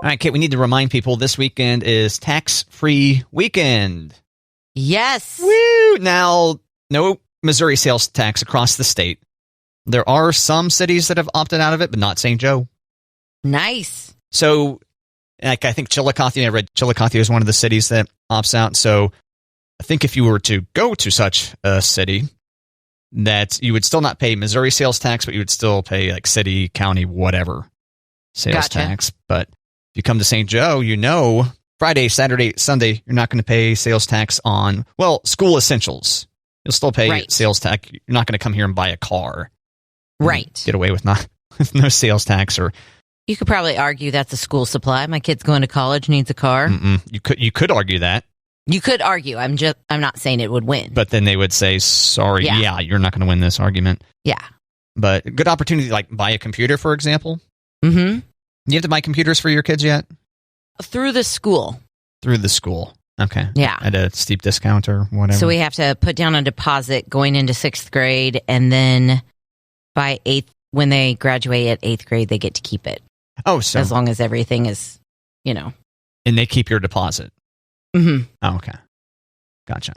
All right, Kate, we need to remind people this weekend is tax-free weekend. Yes. Woo! Now, no Missouri sales tax across the state. There are some cities that have opted out of it, but not St. Joe. Nice. So, like, I think Chillicothe, I read Chillicothe is one of the cities that opts out. So I think if you were to go to such a city, that you would still not pay Missouri sales tax, but you would still pay like city, county, whatever sales tax. But if you come to St. Joe, you know, Friday, Saturday, Sunday, you're not going to pay sales tax on, well, school essentials. You'll still pay sales tax. You're not going to come here and buy a car. Right. Get away with with no sales tax. Or you could probably argue that's a school supply. My kid's going to college, needs a car. You could argue that. You could argue. I'm not saying it would win. But then they would say, sorry, you're not going to win this argument. Yeah. But good opportunity, like buy a computer, for example. Mm-hmm. You have to buy computers for your kids yet? Through the school. Through the school. Okay. Yeah. At a steep discount or whatever. So we have to put down a deposit going into 6th grade, and then by 8th, when they graduate at 8th grade, they get to keep it. Oh, so. As long as everything is, you know. And they keep your deposit. Mm-hmm. Oh, okay. Gotcha.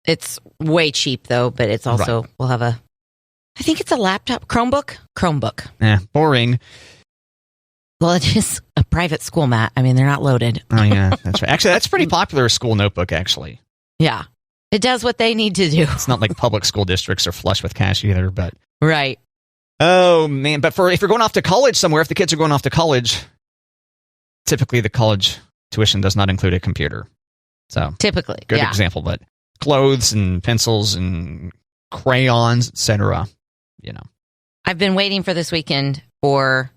It's way cheap, though, but it's also, we'll have I think it's a laptop, Chromebook. Yeah, boring. Well, it is a private school, Matt. I mean, they're not loaded. Oh, yeah, that's right. Actually, that's pretty popular school notebook, actually. Yeah. It does what they need to do. It's not like public school districts are flush with cash either, but... Right. Oh, man. But if you're going off to college somewhere, if the kids are going off to college, typically the college tuition does not include a computer. So typically, good example, but clothes and pencils and crayons, etc. You know, I've been waiting for this weekend for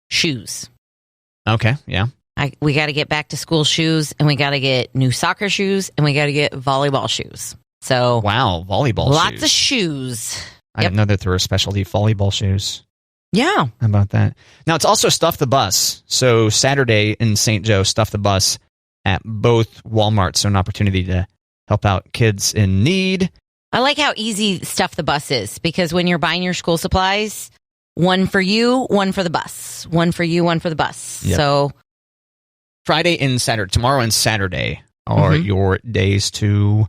shoes. Okay, yeah. We got to get back to school shoes, and we got to get new soccer shoes, and we got to get volleyball shoes. So wow, volleyball lots shoes. Of shoes. I didn't know that there were specialty volleyball shoes. Yeah. How about that? Now it's also Stuff the Bus. So Saturday in St. Joe, Stuff the Bus at both Walmarts, so an opportunity to help out kids in need. I like how easy Stuff the Bus is, because when you're buying your school supplies, one for you, one for the bus. One for you, one for the bus. Yep. So Friday and Saturday, tomorrow and Saturday are your days to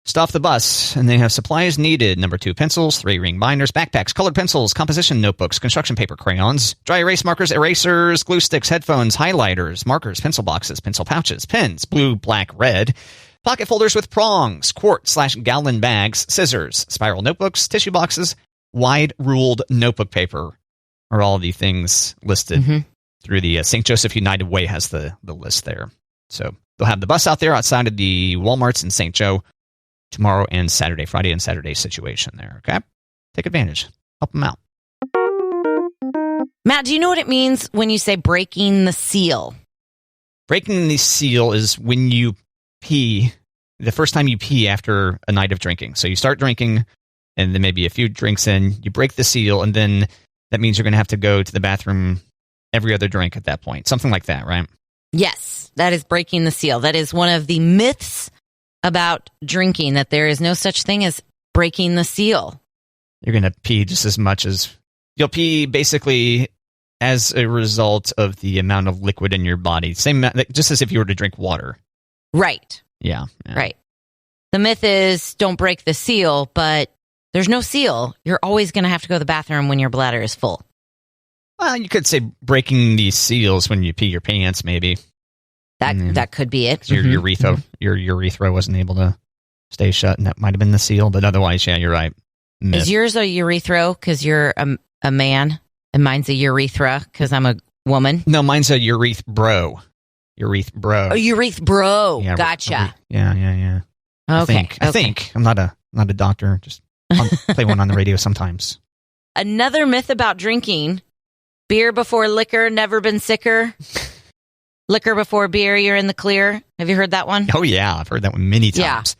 stuff the bus, and they have supplies needed. Number 2, pencils, 3 ring binders, backpacks, colored pencils, composition notebooks, construction paper, crayons, dry erase markers, erasers, glue sticks, headphones, highlighters, markers, pencil boxes, pencil pouches, pens, blue, black, red, pocket folders with prongs, quart/gallon bags, scissors, spiral notebooks, tissue boxes, wide-ruled notebook paper are all the things listed through the St. Joseph United Way has the list there. So they'll have the bus out there outside of the Walmarts in St. Joe tomorrow and Saturday, Friday and Saturday situation there, okay? Take advantage. Help them out. Matt, do you know what it means when you say breaking the seal? Breaking the seal is when you pee, the first time you pee after a night of drinking. So you start drinking, and then maybe a few drinks in, you break the seal, and then that means you're going to have to go to the bathroom every other drink at that point. Something like that, right? Yes, that is breaking the seal. That is one of the myths about drinking, that there is no such thing as breaking the seal. You're going to pee just as much as... You'll pee basically as a result of the amount of liquid in your body. Same, just as if you were to drink water. Right. Yeah. Right. The myth is don't break the seal, but there's no seal. You're always going to have to go to the bathroom when your bladder is full. Well, you could say breaking these seals when you pee your pants, maybe. That could be it. Your urethra wasn't able to stay shut, and that might have been the seal. But otherwise, yeah, you're right. Myth. Is yours a urethra because you're a man, and mine's a urethra because I'm a woman? No, mine's a urethbro. Urethbro. Oh, urethbro. Yeah, gotcha. Yeah. Okay. I think. I'm not a doctor. Just play one on the radio sometimes. Another myth about drinking: beer before liquor, never been sicker. Liquor before beer, you're in the clear. Have you heard that one? Oh, yeah. I've heard that one many times.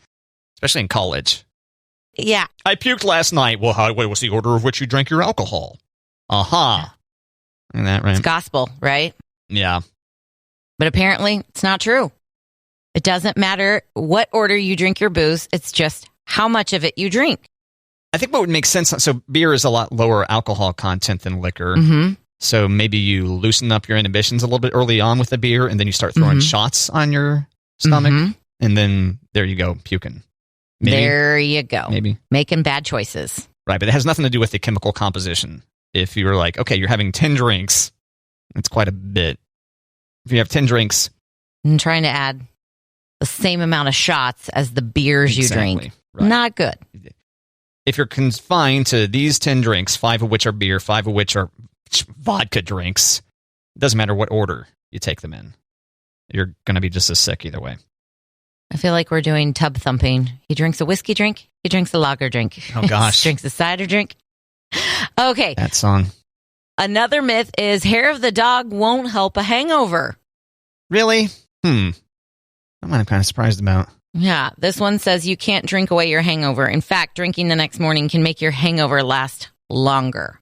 Especially in college. Yeah. I puked last night. Well, what was the order of which you drank your alcohol? Isn't that right? It's gospel, right? Yeah. But apparently, it's not true. It doesn't matter what order you drink your booze. It's just how much of it you drink. I think what would make sense, so beer is a lot lower alcohol content than liquor. So maybe you loosen up your inhibitions a little bit early on with the beer, and then you start throwing shots on your stomach, and then there you go, puking. Maybe. There you go. Maybe. Making bad choices. Right, but it has nothing to do with the chemical composition. If you're like, okay, you're having 10 drinks, that's quite a bit. If you have 10 drinks... And trying to add the same amount of shots as the beers you drink. Right. Not good. If you're confined to these 10 drinks, 5 of which are beer, 5 of which are vodka drinks, it doesn't matter what order you take them in. You're going to be just as sick either way. I feel like we're doing tub thumping. He drinks a whiskey drink. He drinks a lager drink. Oh, gosh. He drinks a cider drink. Okay. That song. Another myth is hair of the dog won't help a hangover. Really? That one I'm kind of surprised about. Yeah. This one says you can't drink away your hangover. In fact, drinking the next morning can make your hangover last longer.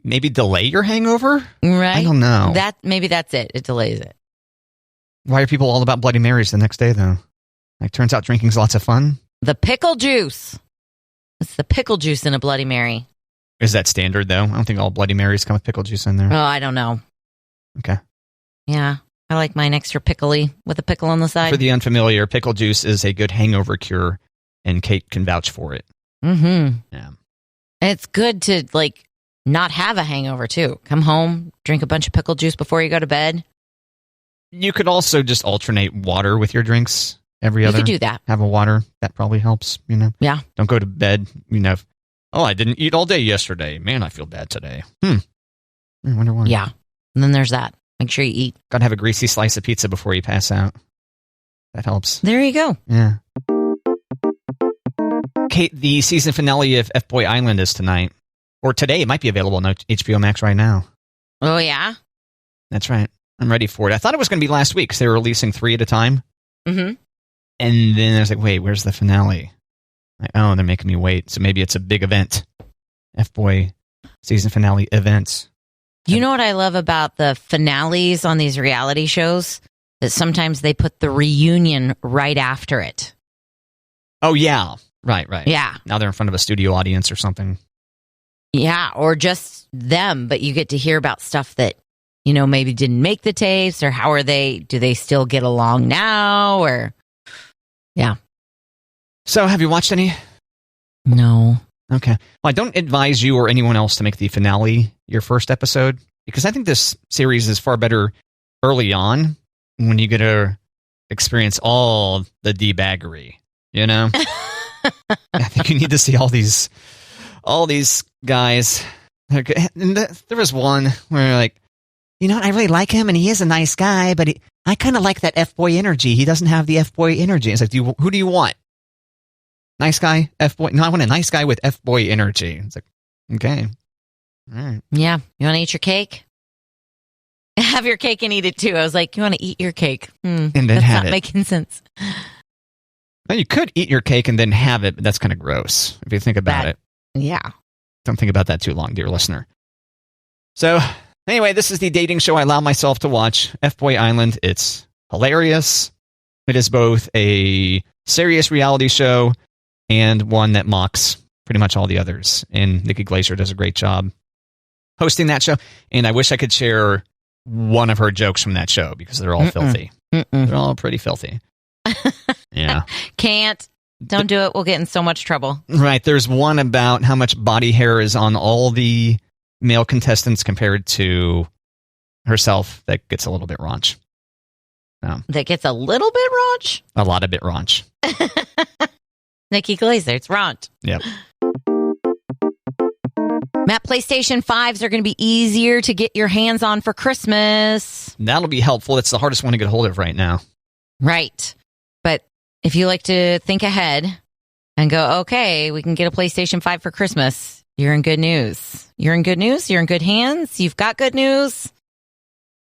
Maybe delay your hangover? Right. I don't know. Maybe that's it. It delays it. Why are people all about Bloody Marys the next day, though? Like, turns out drinking's lots of fun. The pickle juice. It's the pickle juice in a Bloody Mary. Is that standard, though? I don't think all Bloody Marys come with pickle juice in there. Oh, I don't know. Okay. Yeah. I like mine extra pickly with a pickle on the side. For the unfamiliar, pickle juice is a good hangover cure, and Kate can vouch for it. Mm-hmm. Yeah. And it's good to, like, not have a hangover, too. Come home, drink a bunch of pickle juice before you go to bed. You could also just alternate water with your drinks every other. You could do that. Have a water. That probably helps, Yeah. Don't go to bed, oh, I didn't eat all day yesterday. Man, I feel bad today. I wonder why. Yeah. And then there's that. Make sure you eat. Gotta have a greasy slice of pizza before you pass out. That helps. There you go. Yeah. Kate, the season finale of F-Boy Island is tonight. Or today. It might be available on HBO Max right now. Oh, yeah? That's right. I'm ready for it. I thought it was going to be last week because they were releasing 3 at a time. Mm-hmm. And then I was like, wait, where's the finale? They're making me wait. So maybe it's a big event. F-Boy season finale event. You know what I love about the finales on these reality shows? That sometimes they put the reunion right after it. Oh, yeah. Right. Yeah. Now they're in front of a studio audience or something. Yeah, or just them, but you get to hear about stuff that, maybe didn't make the tapes, or how are they, do they still get along now, or, yeah. So, have you watched any? No. Okay. Well, I don't advise you or anyone else to make the finale your first episode, because I think this series is far better early on when you get to experience all the debaggery, I think you need to see all these guys. And there was one where like, I really like him and he is a nice guy, but I kind of like that F-boy energy. He doesn't have the F-boy energy. It's like, who do you want? Nice guy, F-boy? No, I want a nice guy with F-boy energy. It's like, okay. All right. Yeah. You want to eat your cake? Have your cake and eat it too. I was like, you want to eat your cake? And then that's have not it. Making sense. Well, you could eat your cake and then have it, but that's kind of gross if you think about it. Yeah. Don't think about that too long, dear listener. So, anyway, this is the dating show I allow myself to watch, F-Boy Island. It's hilarious. It is both a serious reality show and one that mocks pretty much all the others. And Nikki Glaser does a great job hosting that show. And I wish I could share one of her jokes from that show because they're all filthy. They're all pretty filthy. Yeah. Can't. Don't do it. We'll get in so much trouble. Right. There's one about how much body hair is on all the male contestants compared to herself that gets a little bit raunch. That gets a little bit raunch? A lot of bit raunch. Nikki Glaser, it's raunch. Yep. Matt, PlayStation 5s are going to be easier to get your hands on for Christmas. That'll be helpful. It's the hardest one to get a hold of right now. Right. But if you like to think ahead and go, okay, we can get a PlayStation 5 for Christmas, you're in good news. You're in good news. You're in good hands. You've got good news.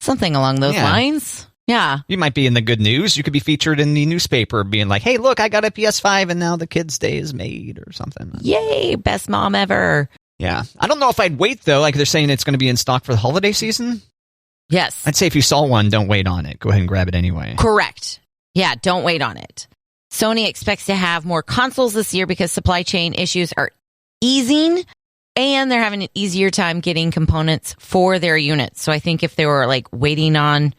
Something along those lines. Yeah. You might be in the good news. You could be featured in the newspaper being like, hey, look, I got a PS5 and now the kid's day is made or something. Yay, best mom ever. Yeah. I don't know if I'd wait, though. Like they're saying it's going to be in stock for the holiday season. Yes. I'd say if you saw one, don't wait on it. Go ahead and grab it anyway. Correct. Yeah, don't wait on it. Sony expects to have more consoles this year because supply chain issues are easing. And they're having an easier time getting components for their units. So I think if they were like waiting on,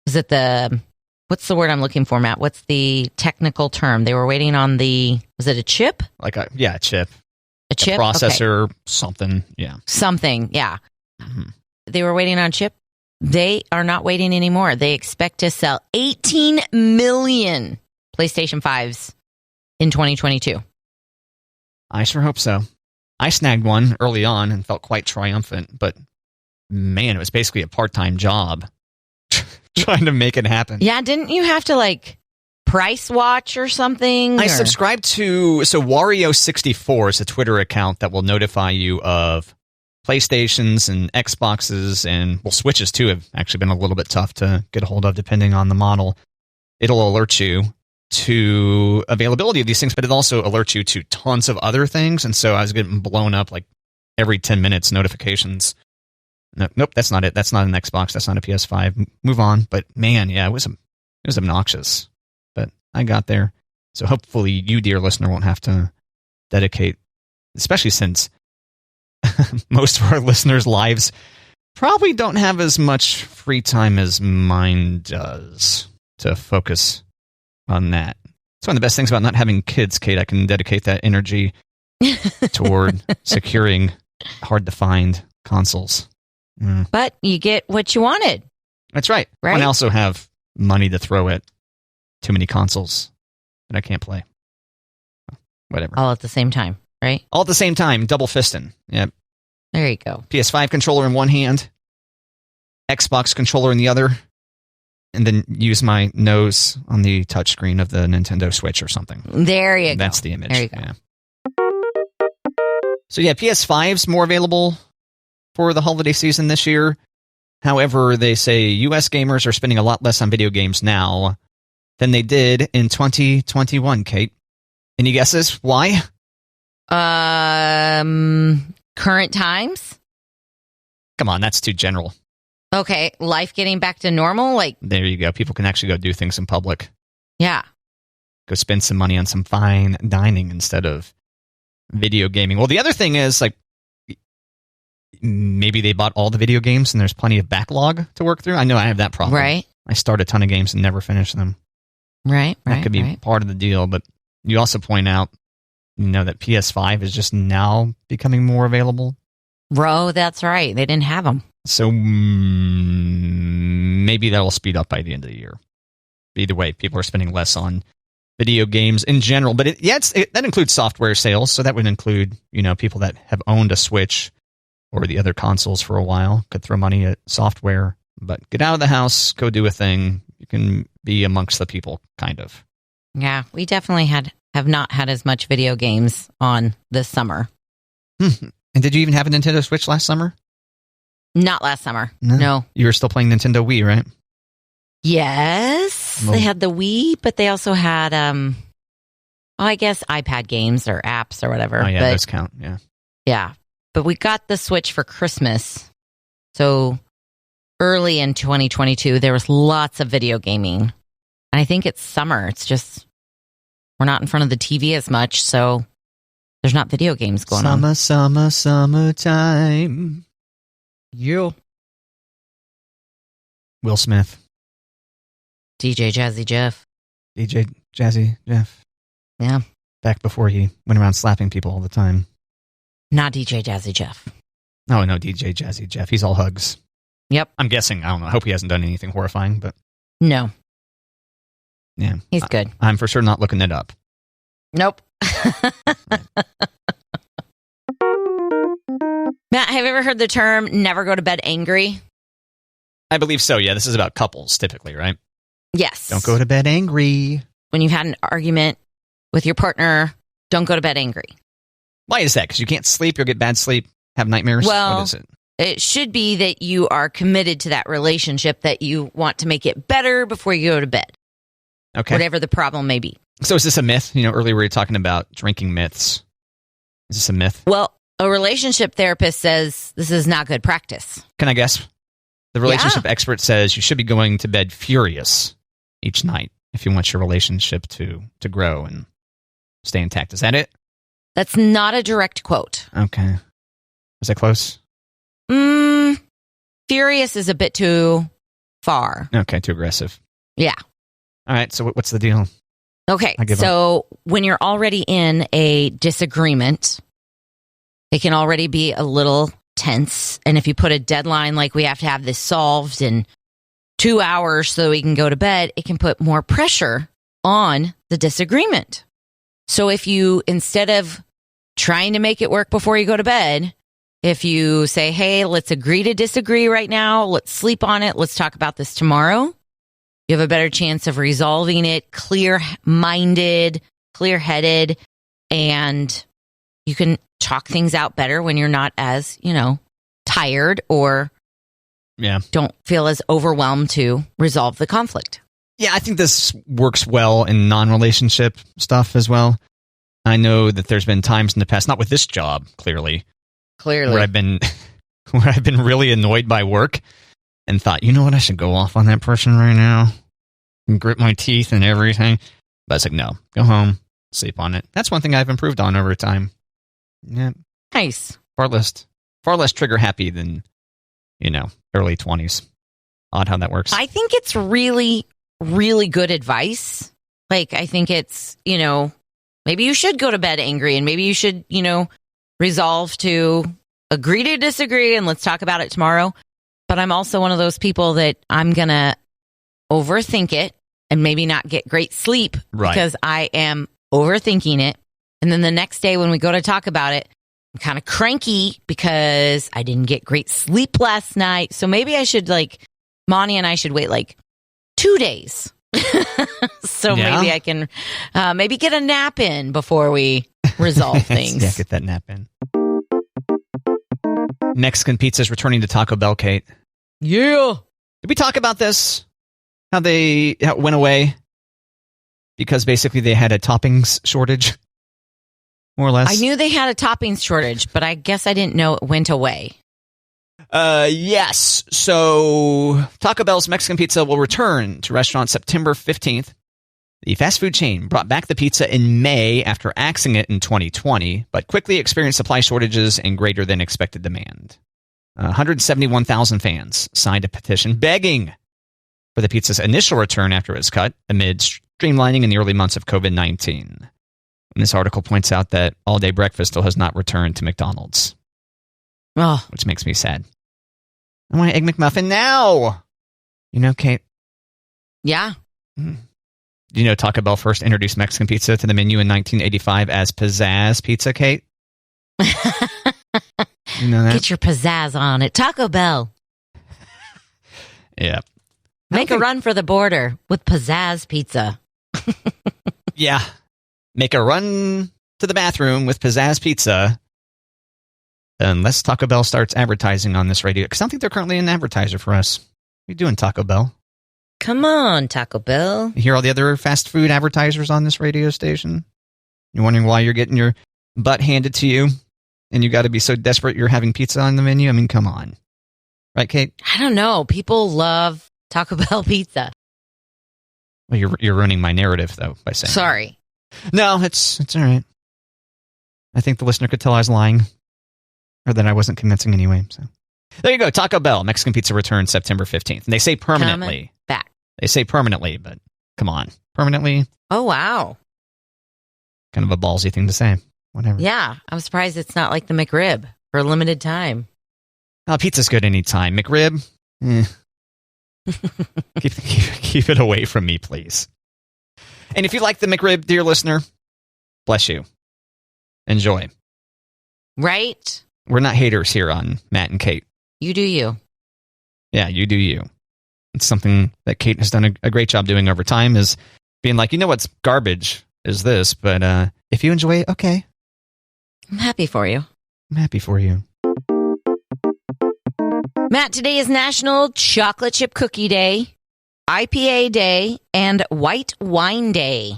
what's the word I'm looking for, Matt? What's the technical term? They were waiting on was it a chip? A chip. A chip? A processor, okay. Something, yeah. Something, yeah. Mm-hmm. They were waiting on chip. They are not waiting anymore. They expect to sell 18 million PlayStation 5s in 2022. I sure hope so. I snagged one early on and felt quite triumphant, but man, it was basically a part-time job trying to make it happen. Yeah, didn't you have to price watch or something? I subscribed to, Wario64 is a Twitter account that will notify you of PlayStations and Xboxes and, Switches too have actually been a little bit tough to get a hold of depending on the model. It'll alert you to availability of these things, but it also alerts you to tons of other things. And so I was getting blown up every 10 minutes notifications. Nope, that's not it. That's not an Xbox. That's not a PS5. Move on. But man, yeah, it was obnoxious. But I got there. So hopefully you, dear listener, won't have to dedicate, especially since most of our listeners' lives probably don't have as much free time as mine does to focus on that. It's one of the best things about not having kids, Kate. I can dedicate that energy toward securing hard-to-find consoles. Mm. But you get what you wanted. That's right. And I also have money to throw at too many consoles that I can't play. Whatever. All at the same time, right? All at the same time. Double fisting. Yep. There you go. PS5 controller in one hand, Xbox controller in the other, and then use my nose on the touchscreen of the Nintendo Switch or something. There you go. That's the image. There you go. Yeah. So yeah, PS5's more available for the holiday season this year. However, they say U.S. gamers are spending a lot less on video games now than they did in 2021, Kate. Any guesses why? Current times? Come on, that's too general. Okay, life getting back to normal? There you go. People can actually go do things in public. Yeah. Go spend some money on some fine dining instead of video gaming. Well, the other thing is, maybe they bought all the video games and there's plenty of backlog to work through. I know I have that problem. Right. I start a ton of games and never finish them. Right. That could be part of the deal. But you also point out, that PS5 is just now becoming more available. Bro, that's right. They didn't have them. So maybe that'll speed up by the end of the year. Either way, people are spending less on video games in general. But that includes software sales. So that would include, people that have owned a Switch or the other consoles for a while could throw money at software. But get out of the house, go do a thing. You can be amongst the people, kind of. Yeah, we definitely have not had as much video games on this summer. And did you even have a Nintendo Switch last summer? Not last summer. No. You were still playing Nintendo Wii, right? Yes. They had the Wii, but they also had, I guess iPad games or apps or whatever. Oh, yeah, those count, yeah. Yeah. But we got the Switch for Christmas. So early in 2022, there was lots of video gaming. And I think it's summer. It's just, we're not in front of the TV as much, so there's not video games going on. Summertime. You. Will Smith. DJ Jazzy Jeff. DJ Jazzy Jeff. Yeah. Back before he went around slapping people all the time. Not DJ Jazzy Jeff. Oh, no, DJ Jazzy Jeff. He's all hugs. Yep. I'm guessing. I don't know. I hope he hasn't done anything horrifying, but... No. Yeah. He's good. I'm for sure not looking it up. Nope. Matt, have you ever heard the term never go to bed angry? I believe so, yeah. This is about couples, typically, right? Yes. Don't go to bed angry. When you've had an argument with your partner, don't go to bed angry. Why is that? Because you can't sleep, you'll get bad sleep, have nightmares? Well, what is it? It should be that you are committed to that relationship, that you want to make it better before you go to bed. Okay. Whatever the problem may be. So is this a myth? Earlier we were talking about drinking myths. Is this a myth? Well, a relationship therapist says this is not good practice. Can I guess? The relationship expert says you should be going to bed furious each night if you want your relationship to grow and stay intact. Is that it? That's not a direct quote. Okay. Is that close? Furious is a bit too far. Okay, too aggressive. Yeah. All right, so what's the deal? Okay, so when you're already in a disagreement, it can already be a little tense. And if you put a deadline, like we have to have this solved in 2 hours so we can go to bed, it can put more pressure on the disagreement. So if you, instead of trying to make it work before you go to bed, if you say, hey, let's agree to disagree right now, let's sleep on it, let's talk about this tomorrow, you have a better chance of resolving it clear-minded, clear-headed, and you can talk things out better when you're not as, tired or don't feel as overwhelmed to resolve the conflict. Yeah, I think this works well in non-relationship stuff as well. I know that there's been times in the past, not with this job, clearly, where I've been really annoyed by work and thought, you know what, I should go off on that person right now and grit my teeth and everything. But it's like, no, go home, sleep on it. That's one thing I've improved on over time. Yeah, nice. Far less trigger happy than early 20s. Odd how that works. I think it's really, really good advice. Like, I think it's maybe you should go to bed angry, and maybe you should resolve to agree to disagree, and let's talk about it tomorrow. But I'm also one of those people that I'm going to overthink it and maybe not get great sleep because I am overthinking it. And then the next day when we go to talk about it, I'm kind of cranky because I didn't get great sleep last night. So maybe I should Monty and I should wait 2 days. So maybe I can maybe get a nap in before we resolve things. Yeah, get that nap in. Mexican pizza is returning to Taco Bell, Kate. Yeah. Did we talk about this? How it went away? Because basically they had a toppings shortage, more or less. I knew they had a toppings shortage, but I guess I didn't know it went away. Yes. So Taco Bell's Mexican pizza will return to restaurants September 15th. The fast food chain brought back the pizza in May after axing it in 2020, but quickly experienced supply shortages and greater than expected demand. 171,000 fans signed a petition begging for the pizza's initial return after it was cut amid streamlining in the early months of COVID-19. And this article points out that all-day breakfast still has not returned to McDonald's, which makes me sad. I want an Egg McMuffin now! Kate? Yeah. Taco Bell first introduced Mexican pizza to the menu in 1985 as Pizzazz Pizza, Kate? You know that? Get your pizzazz on it. Taco Bell. Yeah. Make a run for the border with Pizzazz Pizza. Yeah. Make a run to the bathroom with Pizzazz Pizza. Unless Taco Bell starts advertising on this radio. Because I don't think they're currently an advertiser for us. What are you doing, Taco Bell? Come on, Taco Bell. You hear all the other fast food advertisers on this radio station? You're wondering why you're getting your butt handed to you and you got to be so desperate you're having pizza on the menu? I mean, come on. Right, Kate? I don't know. People love Taco Bell pizza. Well, you're ruining my narrative, though, by saying Sorry. That. No, it's all right. I think the listener could tell I was lying. Or that I wasn't convincing anyway. So there you go. Taco Bell. Mexican pizza returns September 15th. And they say permanently. Back. They say permanently, but come on. Permanently? Oh, wow. Kind of a ballsy thing to say. Whatever. Yeah. I'm surprised it's not like the McRib for a limited time. Oh, pizza's good anytime. McRib? Keep it away from me, please. And if you like the McRib, dear listener, bless you. Enjoy. Right? We're not haters here on Matt and Kate. You do you. Yeah, you do you. It's something that Kate has done a great job doing over time, is being like, what's garbage is this, but if you enjoy it, okay. I'm happy for you. I'm happy for you. Matt, today is National Chocolate Chip Cookie Day, IPA Day, and White Wine Day.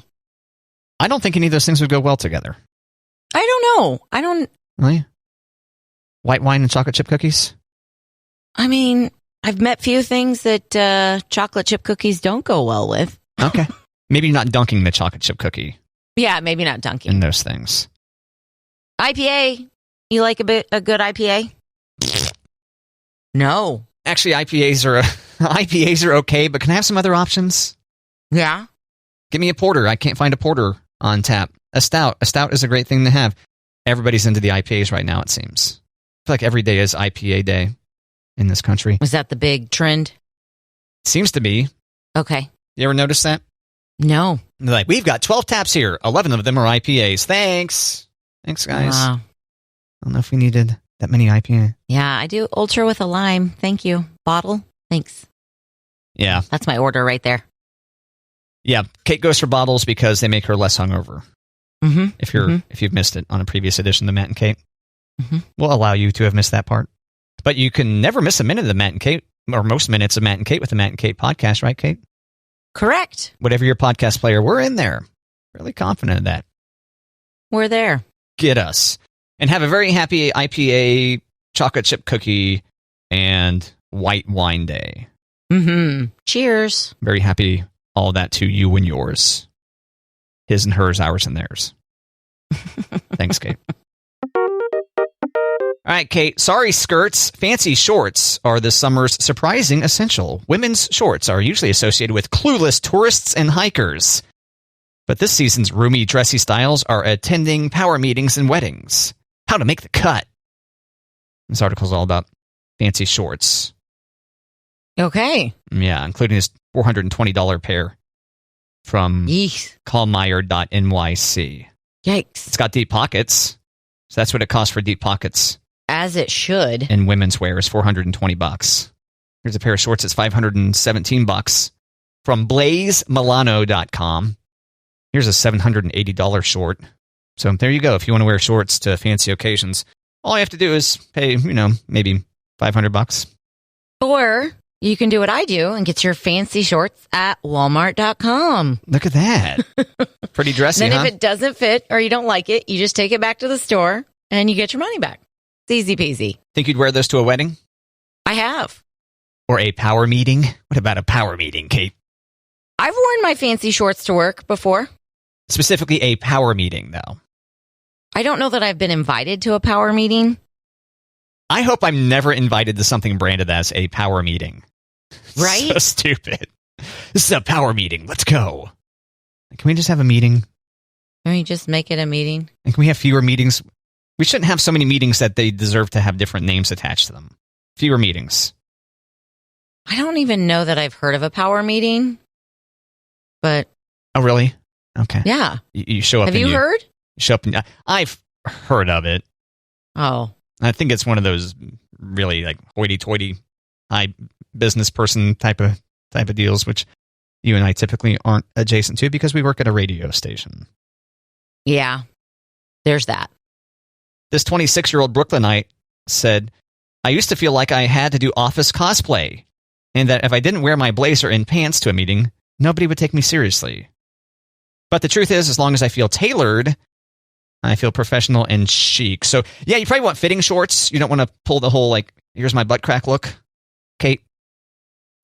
I don't think any of those things would go well together. I don't know. I don't... Really? White wine and chocolate chip cookies? I mean, I've met few things that chocolate chip cookies don't go well with. Okay. Maybe not dunking the chocolate chip cookie. Yeah, maybe not dunking. In those things. IPA, You like a good IPA? No. Actually, IPAs are okay, but can I have some other options? Yeah. Give me a porter. I can't find a porter on tap. A stout. A stout is a great thing to have. Everybody's into the IPAs right now, it seems. I feel like every day is IPA day in this country. Was that the big trend? Seems to be. Okay. You ever notice that? No. They're like, we've got 12 taps here. 11 of them are IPAs. Thanks. Thanks, guys. I don't know if we needed that many IPA. Yeah, I do ultra with a lime. Thank you. Bottle. Thanks. Yeah. That's my order right there. Yeah. Kate goes for bottles because they make her less hungover. Mm-hmm. If you've missed it on a previous edition of Matt and Kate, we'll allow you to have missed that part. But you can never miss a minute of Matt and Kate, or most minutes of Matt and Kate with the Matt and Kate podcast, right, Kate? Correct. Whatever your podcast player, we're in there. Really confident of that. We're there. Get us. And have a very happy IPA, chocolate chip cookie, and white wine day. Mm-hmm. Cheers. Very happy all that to you and yours. His and hers, ours and theirs. Thanks, Kate. All right, Kate. Sorry, skirts. Fancy shorts are this summer's surprising essential. Women's shorts are usually associated with clueless tourists and hikers. But this season's roomy, dressy styles are attending power meetings and weddings. How to make the cut. This article is all about fancy shorts. Okay. Yeah, including this $420 pair from callmeyer.nyc. Yikes. It's got deep pockets. So that's what it costs for deep pockets. As it should. And women's wear is $420. Here's a pair of shorts that's $517 from blazemilano.com. Here's a $780 short. So there you go. If you want to wear shorts to fancy occasions, all you have to do is pay, maybe $500. Or you can do what I do and get your fancy shorts at walmart.com. Look at that. Pretty dressy, Then huh? if it doesn't fit or you don't like it, you just take it back to the store and you get your money back. It's easy peasy. Think you'd wear those to a wedding? I have. Or a power meeting? What about a power meeting, Kate? I've worn my fancy shorts to work before. Specifically a power meeting, though. I don't know that I've been invited to a power meeting. I hope I'm never invited to something branded as a power meeting. Right? So stupid. This is a power meeting. Let's go. Can we just have a meeting? Can we just make it a meeting? And can we have fewer meetings? We shouldn't have so many meetings that they deserve to have different names attached to them. Fewer meetings. I don't even know that I've heard of a power meeting. But oh, really? Okay. Yeah. You show up. Have you heard? Show up. I've heard of it. Oh. I think it's one of those really like hoity-toity, high business person type of deals, which you and I typically aren't adjacent to because we work at a radio station. Yeah. There's that. This 26-year-old Brooklynite said, I used to feel like I had to do office cosplay, and that if I didn't wear my blazer and pants to a meeting, nobody would take me seriously. But the truth is, as long as I feel tailored, I feel professional and chic. So, yeah, you probably want fitting shorts. You don't want to pull the whole, like, here's my butt crack look, Kate.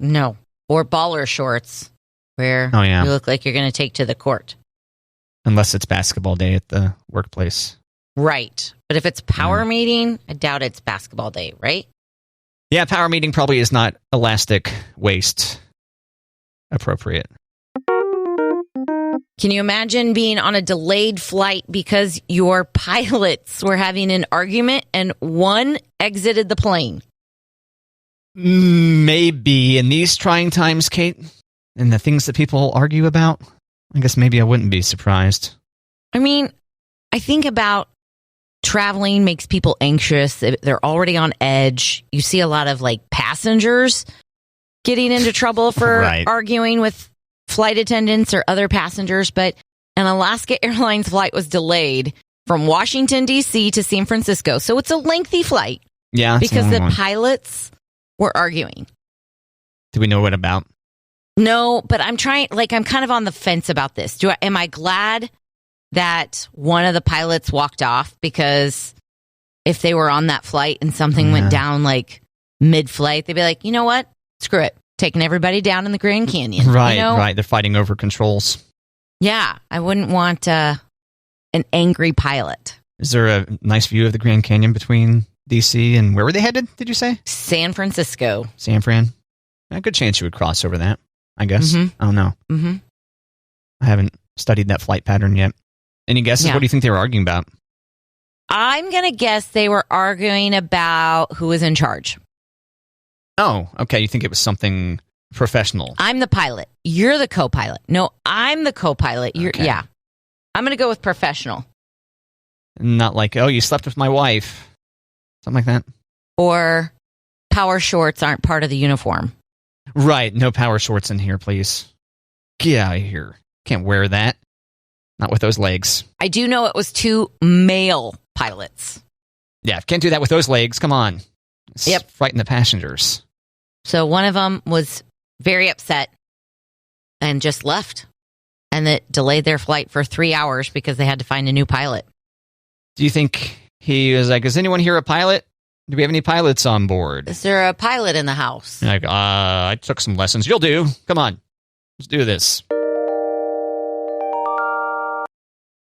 No. Or baller shorts, where you look like you're going to take to the court. Unless it's basketball day at the workplace. Right. But if it's power meeting, I doubt it's basketball day, right? Yeah, power meeting probably is not elastic waist appropriate. Can you imagine being on a delayed flight because your pilots were having an argument and one exited the plane? Maybe in these trying times, Kate, and the things that people argue about, I guess maybe I wouldn't be surprised. I mean, I think about traveling makes people anxious. They're already on edge. You see a lot of like passengers getting into trouble for arguing with flight attendants or other passengers. But an Alaska Airlines flight was delayed from Washington, D.C. to San Francisco. So it's a lengthy flight. Yeah. Because the pilots were arguing. Do we know what about? No, but I'm kind of on the fence about this. Am I glad that one of the pilots walked off? Because if they were on that flight and something went down like mid-flight, they'd be like, you know what? Screw it. Taking everybody down in the Grand Canyon. Right, right. They're fighting over controls. Yeah. I wouldn't want an angry pilot. Is there a nice view of the Grand Canyon between D.C. and where were they headed, did you say? San Francisco. San Fran? A good chance you would cross over that, I guess. Mm-hmm. I don't know. Mm-hmm. I haven't studied that flight pattern yet. Any guesses? Yeah. What do you think they were arguing about? I'm going to guess they were arguing about who was in charge. Oh, okay. You think it was something professional? I'm the pilot. You're the co-pilot. No, I'm the co-pilot. Okay. Yeah. I'm going to go with professional. Not like, oh, you slept with my wife. Something like that. Or power shorts aren't part of the uniform. Right. No power shorts in here, please. Get out of here. Can't wear that. Not with those legs. I do know it was 2 male pilots. Yeah, can't do that with those legs. Come on. Yep. Frighten the passengers. So one of them was very upset and just left. And that delayed their flight for 3 hours because they had to find a new pilot. Do you think he was like, is anyone here a pilot? Do we have any pilots on board? Is there a pilot in the house? Like, I took some lessons. You'll do. Come on. Let's do this.